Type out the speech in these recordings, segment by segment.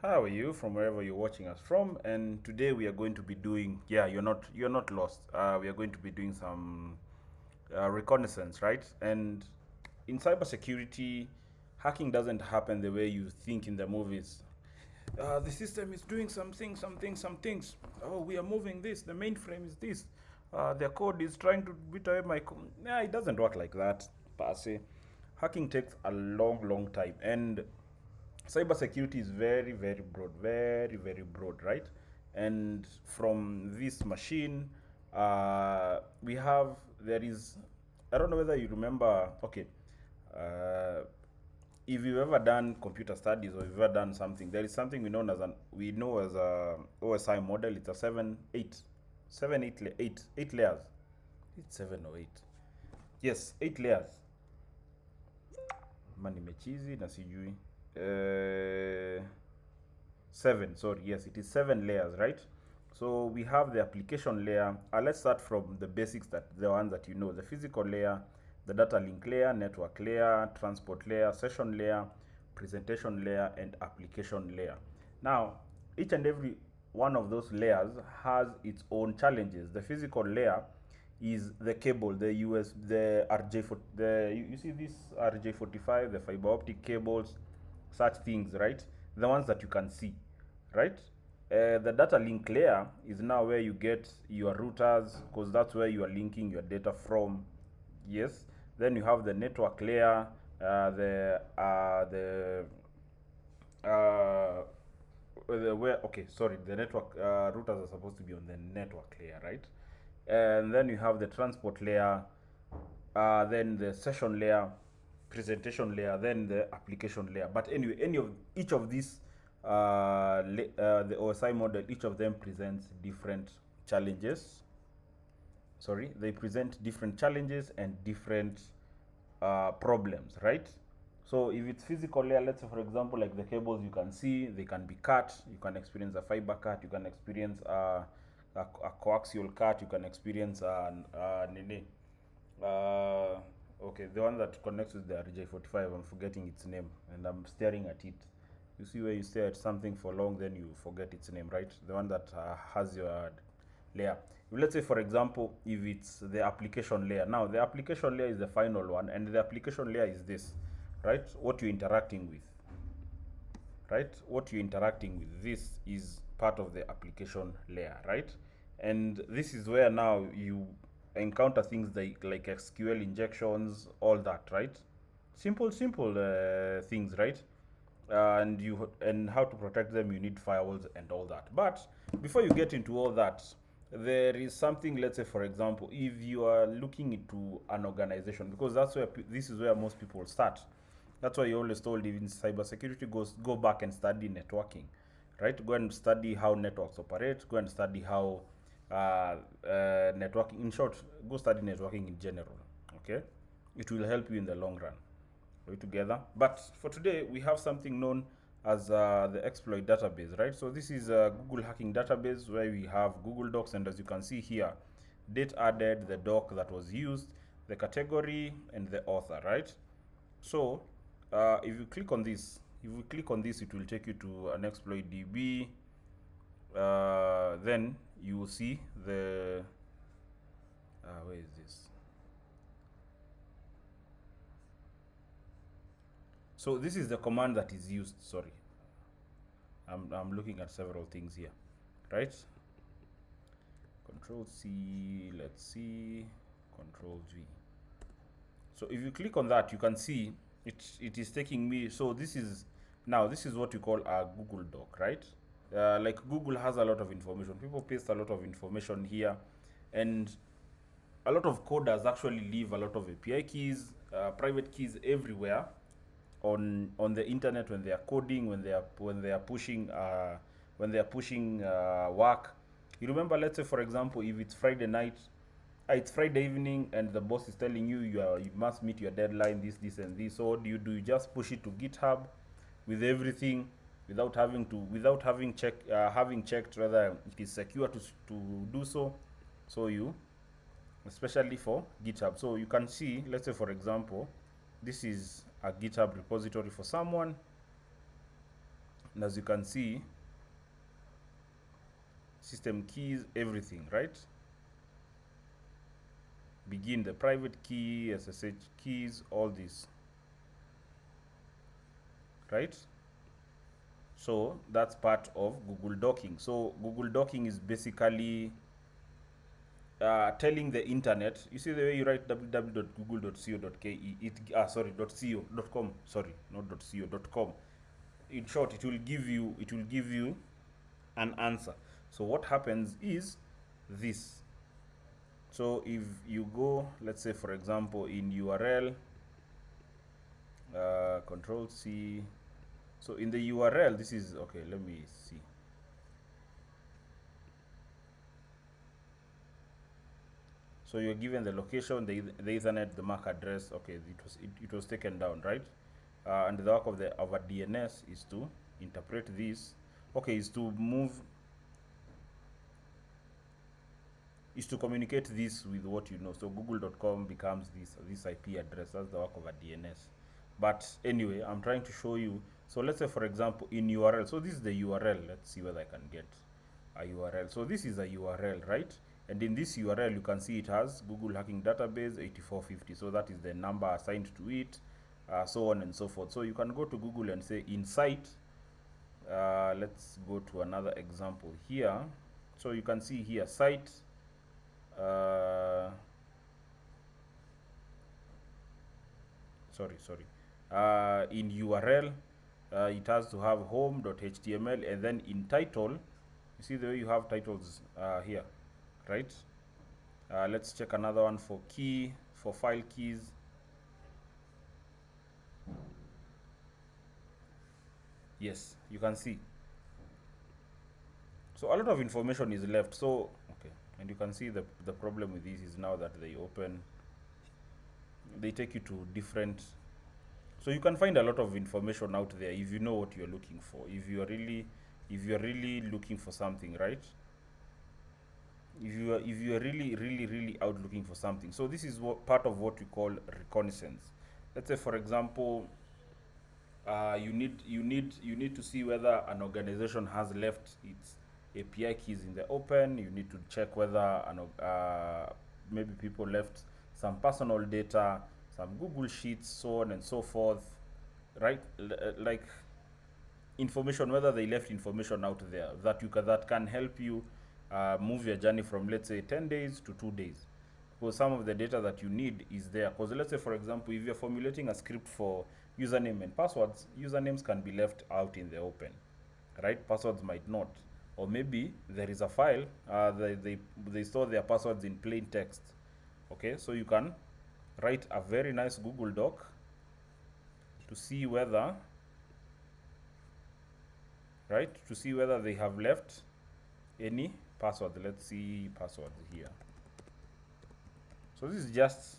How are you from wherever you're watching us from? And today we are going to be doing, yeah, you're not lost. We are going to be doing some reconnaissance, right? And in cybersecurity, hacking doesn't happen the way you think in the movies. The system is doing some things. Oh, we are moving this. The mainframe is this. Their code is trying to beat away my code. Yeah, it doesn't work like that, per se. Hacking takes a long time, and cybersecurity is very broad, right? And from this machine, we have there is. I don't know whether you remember. Okay, uh, if you've ever done computer studies or you've ever done something, there is something we know as a OSI model. It's a eight layers. It's seven or eight. Yes, 8 layers. Mani mechizi na sijui. Uh, Seven, sorry, yes, it is 7 layers, right? So we have the application layer. Let's start from the basics, that the ones that you know: the physical layer, the data link layer, network layer, transport layer, session layer, presentation layer, and application layer. Now, each and every one of those layers has its own challenges. The physical layer is the cable, the US, the RJ4, you see this RJ45, the fiber optic cables, such things, right? The ones that you can see, right? The data link layer is now where you get your routers, because that's where you are linking your data from. Yes. Then you have the network layer, uh, where, okay, sorry, the network routers are supposed to be on the network layer, right? And then you have the transport layer, then the session layer, presentation layer, then the application layer. But anyway, each of these, the OSI model, each of them presents different challenges. Sorry, they present different challenges and different problems, right? So if it's physical layer, let's say for example, like the cables you can see, they can be cut. You can experience a fiber cut. You can experience a coaxial cut. You can experience uh, okay, the one that connects with the RJ45. I'm forgetting its name, and I'm staring at it. You see where you stare at something for long, then you forget its name, right? The one that has your layer. Let's say, for example, if it's the application layer. Now, the application layer is the final one, and the application layer is this, right? What you're interacting with, right? What you're interacting with. This is part of the application layer, right? And this is where now you encounter things like SQL injections, all that, right? Simple things, right? And how to protect them, you need firewalls and all that. But before you get into all that, there is something. Let's say for example, if you are looking into an organization, because that's where this is where most people start. That's why you always told, even cybersecurity goes, go back and study networking, right? Go and study how networks operate. Go and study how networking, in short, go study networking in general. Okay, it will help you in the long run. Are we together? But for today, we have something known as the exploit database, right? So this is a Google hacking database where we have Google Docs, and as you can see here, date added, the doc that was used, the category, and the author, right? So if you click on this, it will take you to an exploit DB. Then you will see the where is this? So this is the command that is used. Sorry, I'm looking at several things here, right? Control C, let's see, Control G. So if you click on that, you can see it is taking me. So this is what you call a Google Doc, right? Like Google has a lot of information. People paste a lot of information here, and a lot of coders actually leave a lot of API keys, private keys everywhere on the internet when they are coding, when they are pushing work. You remember, let's say for example, if it's Friday night, it's Friday evening, and the boss is telling you you must meet your deadline, this and this. So what do? You just push it to GitHub with everything, without having checked whether it is secure to do so. So you, especially for GitHub. So you can see, let's say for example, this is a GitHub repository for someone. And as you can see, system keys, everything, right? Begin the private key, SSH keys, all this, right? So that's part of Google Docking. So Google Docking is basically telling the internet. You see the way you write www.google.co.ke, .co.com, sorry, not .co.com. In short, it will give you an answer. So what happens is this. So if you go, let's say for example in URL, control C. So in the URL, this is okay. Let me see. So you're given the location, the Ethernet, the MAC address. Okay, it was taken down, right? And the work of our DNS is to interpret this. Okay, is to move, is to communicate this with what you know. So google.com becomes this IP address. That's the work of a DNS. But anyway, I'm trying to show you. So let's say for example in URL. So this is the URL. Let's see whether I can get a URL. So this is a URL, right? And in this URL, you can see it has Google Hacking Database 8450. So that is the number assigned to it, so on and so forth. So you can go to Google and say in site. Let's go to another example here. So you can see here site. In URL, it has to have home.html, and then in title, you see the way you have titles here, right? Let's check another one for key, for file keys. Yes, you can see. So a lot of information is left. So okay, and you can see the problem with this is now that they take you to different. So you can find a lot of information out there if you know what you're looking for. If you're really looking for something, right? If you are really out looking for something. So this is what part of what we call reconnaissance. Let's say for example, you need to see whether an organization has left its API keys in the open. You need to check whether maybe people left some personal data, some Google Sheets, so on and so forth, right? Like information, whether they left information out there that can help you move your journey from, let's say, 10 days to 2 days. Because some of the data that you need is there. Because let's say, for example, if you're formulating a script for username and passwords, usernames can be left out in the open, right? Passwords might not. Or maybe there is a file, they store their passwords in plain text. Okay, so you can write a very nice Google Doc to see whether, right, to see whether they have left any password. Let's see password here. So this is just,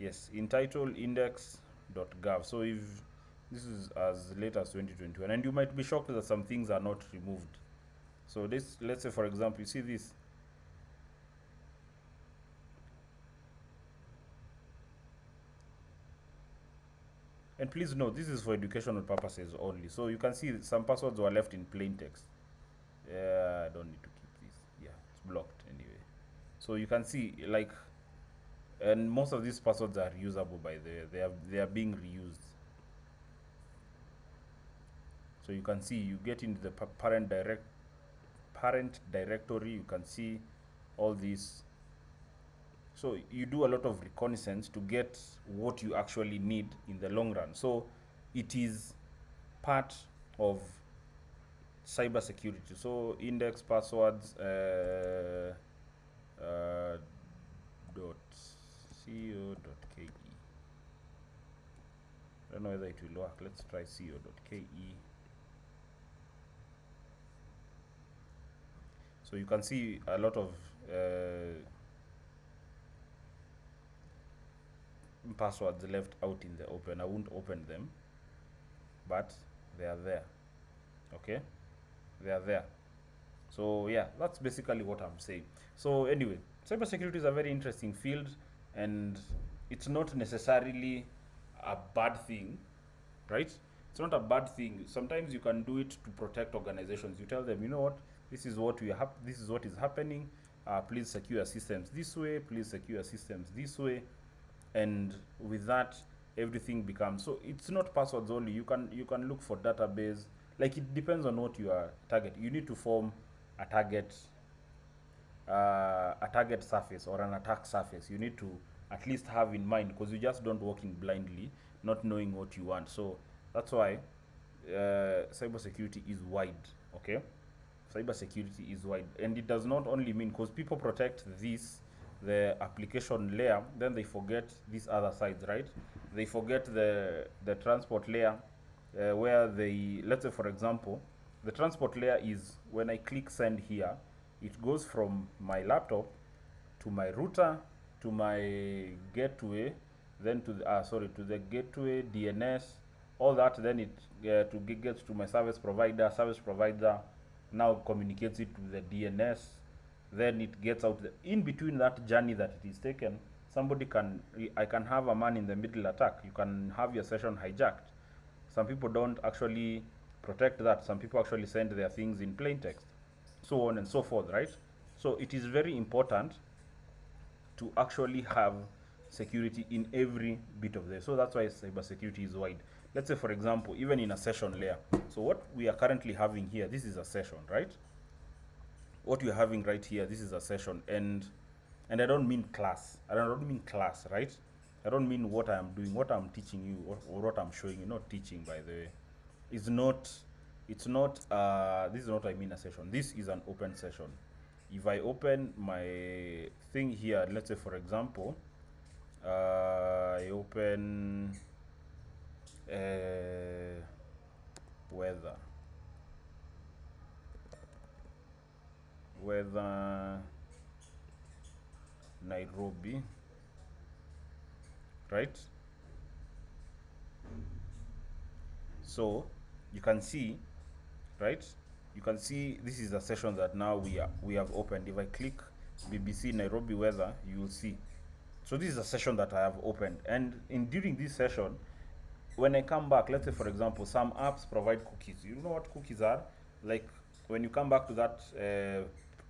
yes, in title index.gov. So if this is as late as 2021, and you might be shocked that some things are not removed. So this, let's say for example, you see this. And please note, this is for educational purposes only. So you can see some passwords were left in plain text. I don't need to keep this. Yeah, it's blocked anyway. So you can see, like, and most of these passwords are usable by they are being reused. So you can see, you get into the parent directory, you can see all these. So you do a lot of reconnaissance to get what you actually need in the long run. So it is part of cybersecurity. So index passwords .co.ke. I don't know whether it will work. Let's try co.ke. So you can see a lot of passwords left out in the open. I won't open them, but they are there. Okay, they are there. So yeah, that's basically what I'm saying. So anyway, cybersecurity is a very interesting field, and it's not necessarily a bad thing, right? It's not a bad thing. Sometimes you can do it to protect organizations. You tell them, you know what, this is what this is what is happening. Please secure systems this way. Please secure systems this way, and with that, everything becomes so. It's not passwords only. You can look for database. Like, it depends on what you are target. You need to form a target surface or an attack surface. You need to at least have in mind, because you just don't walk in blindly, not knowing what you want. So that's why cybersecurity is wide. Okay, cybersecurity is wide, and it does not only mean, because people protect this, the application layer, then they forget these other sides, right? They forget the transport layer, where they, let's say for example, the transport layer is when I click send here, it goes from my laptop to my router to my gateway, then to the to the gateway DNS, all that. Then it to get to my service provider. Service provider now communicates it to the DNS. Then it gets out. In between that journey that it is taken, somebody can, I can have a man in the middle attack. You can have your session hijacked. Some people don't actually protect that. Some people actually send their things in plain text, so on and so forth, right? So it is very important to actually have security in every bit of this. So that's why cybersecurity is wide. Let's say, for example, even in a session layer. So what we are currently having here, this is a session, right? What we are having right here, this is a session, and I don't mean class. I don't mean class, right? I don't mean what I am doing, what I'm teaching you, or what I'm showing you. Not teaching, by the way. It's not. It's not. This is not, I mean, a session. This is an open session. If I open my thing here, let's say for example, I open weather Nairobi, right? So you can see, right? You can see this is a session that now we have opened. If I click BBC Nairobi weather, you will see. So this is a session that I have opened, and during this session, when I come back, let's say for example, some apps provide cookies. You know what cookies are? Like, when you come back to that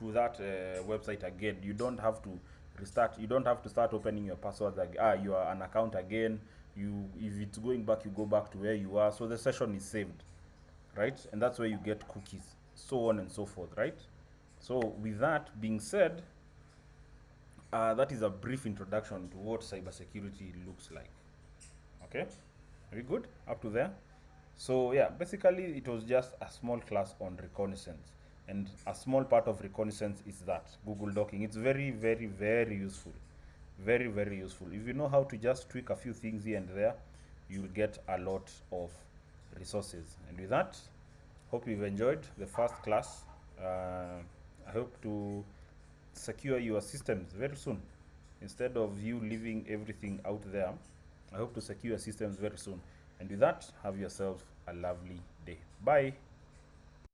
website again, you don't have to restart. You don't have to start opening your password. Like, you are an account again. If it's going back, you go back to where you are. So the session is saved, right? And that's where you get cookies, so on and so forth, right? So with that being said, that is a brief introduction to what cybersecurity looks like. Okay, are we good up to there? So yeah, basically it was just a small class on reconnaissance, and a small part of reconnaissance is that Google docking. It's very, very, very useful, very, very useful. If you know how to just tweak a few things here and there, you'll get a lot of resources. And with that, hope you've enjoyed the first class. I hope to secure your systems very soon. Instead of you leaving everything out there, I hope to secure your systems very soon. And with that, have yourself a lovely day. Bye.